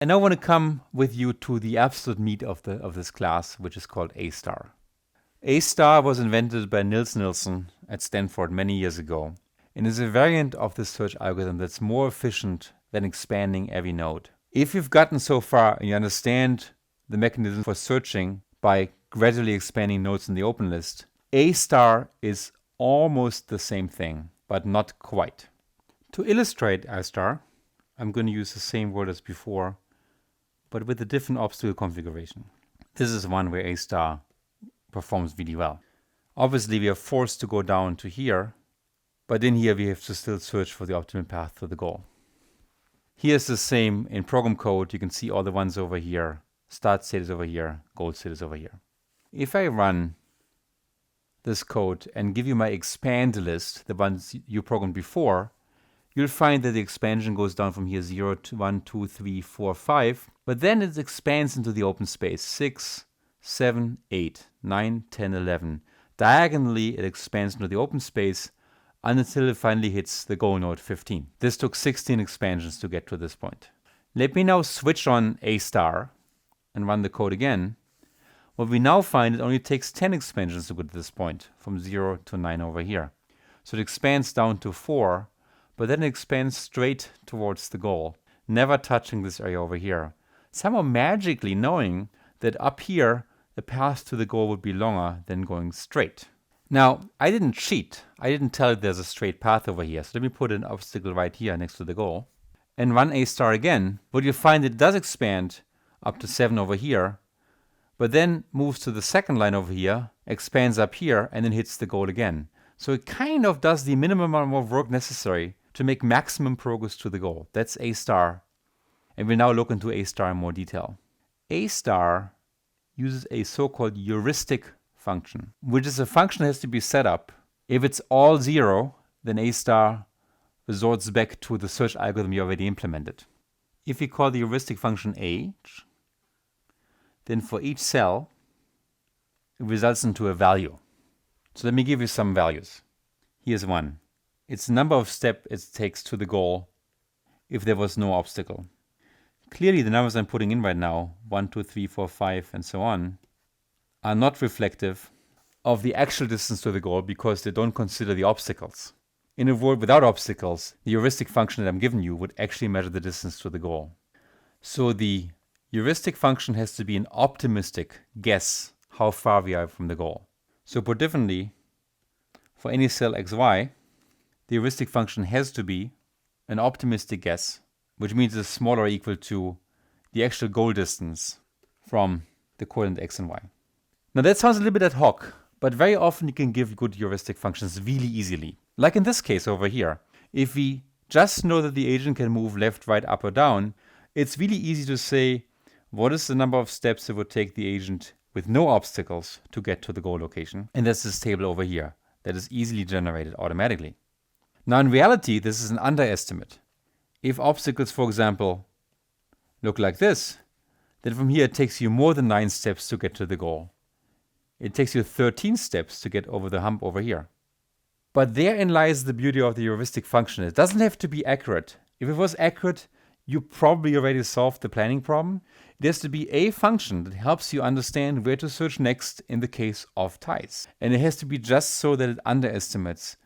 I now want to come with you to the absolute meat of this class, which is called A star. A star was invented by Nils Nilsson at Stanford many years ago, and is a variant of the search algorithm that's more efficient than expanding every node. If you've gotten so far and you understand the mechanism for searching by gradually expanding nodes in the open list, A star is almost the same thing, but not quite. To illustrate A star, I'm going to use the same word as before, but with a different obstacle configuration. This is one where A star performs really well. Obviously, we are forced to go down to here, but in here we have to still search for the optimal path to the goal. Here's the same in program code. You can see all the ones over here. Start state is over here, goal state is over here. If I run this code and give you my expand list, the ones you programmed before, you'll find that the expansion goes down from here 0 to 1, 2, 3, 4, 5, but then it expands into the open space 6, 7, 8, 9, 10, 11. Diagonally, it expands into the open space until it finally hits the goal node 15. This took 16 expansions to get to this point. Let me now switch on A star and run the code again. What we now find, it only takes 10 expansions to get to this point, from 0 to 9 over here. So it expands down to 4, but then it expands straight towards the goal, never touching this area over here. Somehow magically knowing that up here, the path to the goal would be longer than going straight. Now, I didn't cheat. I didn't tell it there's a straight path over here. So let me put an obstacle right here next to the goal and run A star again. What you find, it does expand up to 7 over here, but then moves to the second line over here, expands up here, and then hits the goal again. So it kind of does the minimum amount of work necessary to make maximum progress to the goal. That's A star. And we'll now look into A star in more detail. A star uses a so-called heuristic function, which is a function that has to be set up. If it's all 0, then A star resorts back to the search algorithm you already implemented. If we call the heuristic function age, then for each cell, it results into a value. So let me give you some values. Here's one. It's the number of steps it takes to the goal if there was no obstacle. Clearly, the numbers I'm putting in right now, 1, 2, 3, 4, 5, and so on, are not reflective of the actual distance to the goal because they don't consider the obstacles. In a world without obstacles, the heuristic function that I'm giving you would actually measure the distance to the goal. So the heuristic function has to be an optimistic guess how far we are from the goal. So put differently, for any cell xy, the heuristic function has to be an optimistic guess, which means it's smaller or equal to the actual goal distance from the coordinate x and y. Now that sounds a little bit ad hoc, but very often you can give good heuristic functions really easily. Like in this case over here. If we just know that the agent can move left, right, up, or down, it's really easy to say what is the number of steps it would take the agent with no obstacles to get to the goal location. And that's this table over here that is easily generated automatically. Now in reality, this is an underestimate. If obstacles, for example, look like this, then from here it takes you more than 9 steps to get to the goal. It takes you 13 steps to get over the hump over here. But therein lies the beauty of the heuristic function. It doesn't have to be accurate. If it was accurate, you probably already solved the planning problem. It has to be a function that helps you understand where to search next in the case of ties. And it has to be just so that it underestimates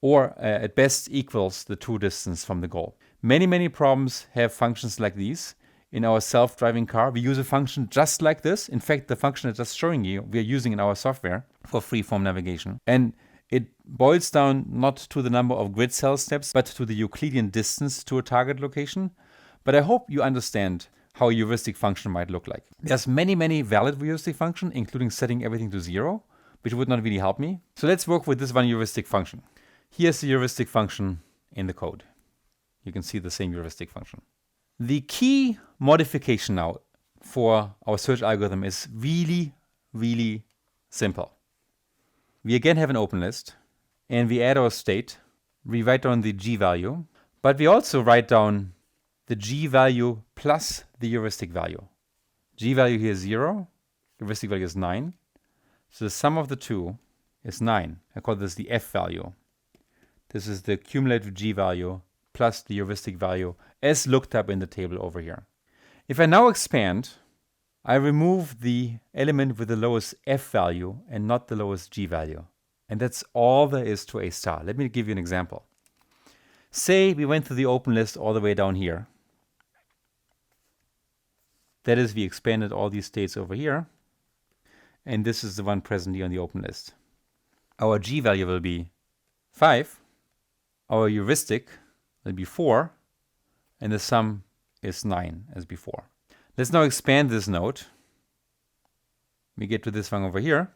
or at best equals the true distance from the goal. Many problems have functions like these. In our self-driving car, we use a function just like this. In fact, the function I'm just showing you, we are using in our software for free-form navigation. And it boils down not to the number of grid cell steps, but to the Euclidean distance to a target location. But I hope you understand how a heuristic function might look like. There's many valid heuristic functions, including setting everything to 0, which would not really help me. So let's work with this one heuristic function. Here's the heuristic function in the code. You can see the same heuristic function. The key modification now for our search algorithm is really simple. We again have an open list, and we add our state. We write down the g value, but we also write down the g value plus the heuristic value. G value here is 0, heuristic value is 9. So the sum of the two is 9. I call this the f value. This is the cumulative g value plus the heuristic value as looked up in the table over here. If I now expand, I remove the element with the lowest f value and not the lowest g value. And that's all there is to A star. Let me give you an example. Say we went through the open list all the way down here. That is, we expanded all these states over here. And this is the one presently on the open list. Our g value will be 5. Our heuristic will be 4. And the sum is 9 as before. Let's now expand this node. We get to this one over here.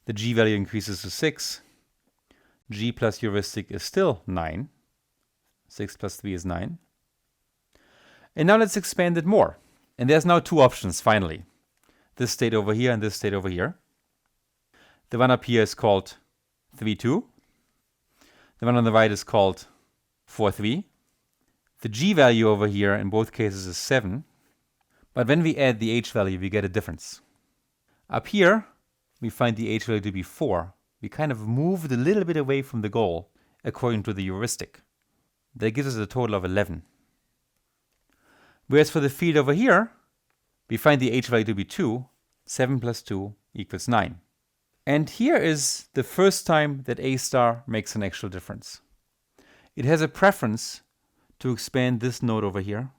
The g value increases to 6. G plus heuristic is still 9. 6 plus 3 is 9. And now let's expand it more. And there's now two options, finally. This state over here and this state over here. The one up here is called 3, 2. The one on the right is called 4, 3. The g value over here in both cases is 7. But when we add the h value, we get a difference. Up here, we find the h value to be 4. We kind of moved a little bit away from the goal according to the heuristic. That gives us a total of 11. Whereas for the field over here, we find the h value to be 2. 7 plus 2 equals 9. And here is the first time that A star makes an actual difference. It has a preference to expand this node over here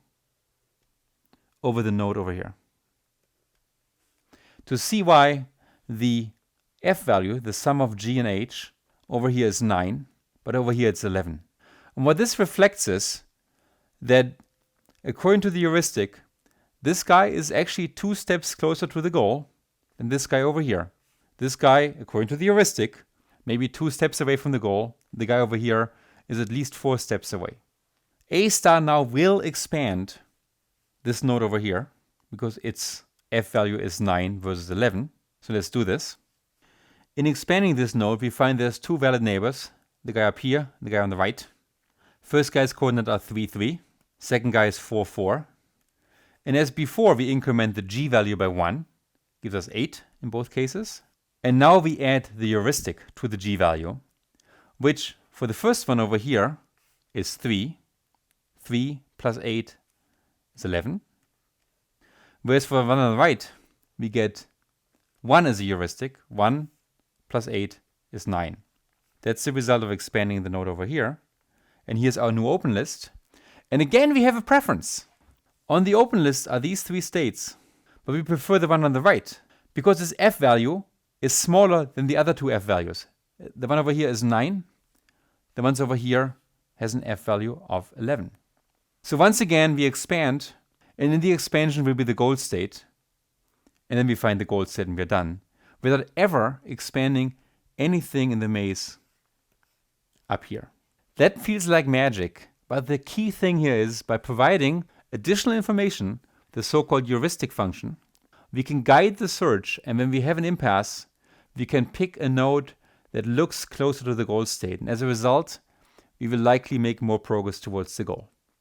over the node over here. To see why the f value, the sum of g and h, over here is 9, but over here it's 11. And what this reflects is that according to the heuristic, this guy is actually 2 steps closer to the goal than this guy over here. This guy, according to the heuristic, maybe 2 steps away from the goal. The guy over here is at least 4 steps away. A star now will expand this node over here because its f value is 9 versus 11. So let's do this. In expanding this node, we find there's 2 valid neighbors, the guy up here, the guy on the right. First guy's coordinate are 3, 3. Second guy is 4, 4. And as before, we increment the g value by 1, gives us 8 in both cases. And now we add the heuristic to the g value, which for the first one over here is 3. 3 plus 8 is 11. Whereas for the one on the right, we get 1 as a heuristic. 1 plus 8 is 9. That's the result of expanding the node over here. And here's our new open list. And again, we have a preference. On the open list are these 3 states, but we prefer the one on the right because its f value is smaller than the other 2 f values. The one over here is 9. The ones over here has an f value of 11. So once again, we expand, and in the expansion will be the goal state. And then we find the goal state and we're done, without ever expanding anything in the maze up here. That feels like magic, but the key thing here is by providing additional information, the so-called heuristic function, we can guide the search, and when we have an impasse, we can pick a node that looks closer to the goal state. And as a result, we will likely make more progress towards the goal.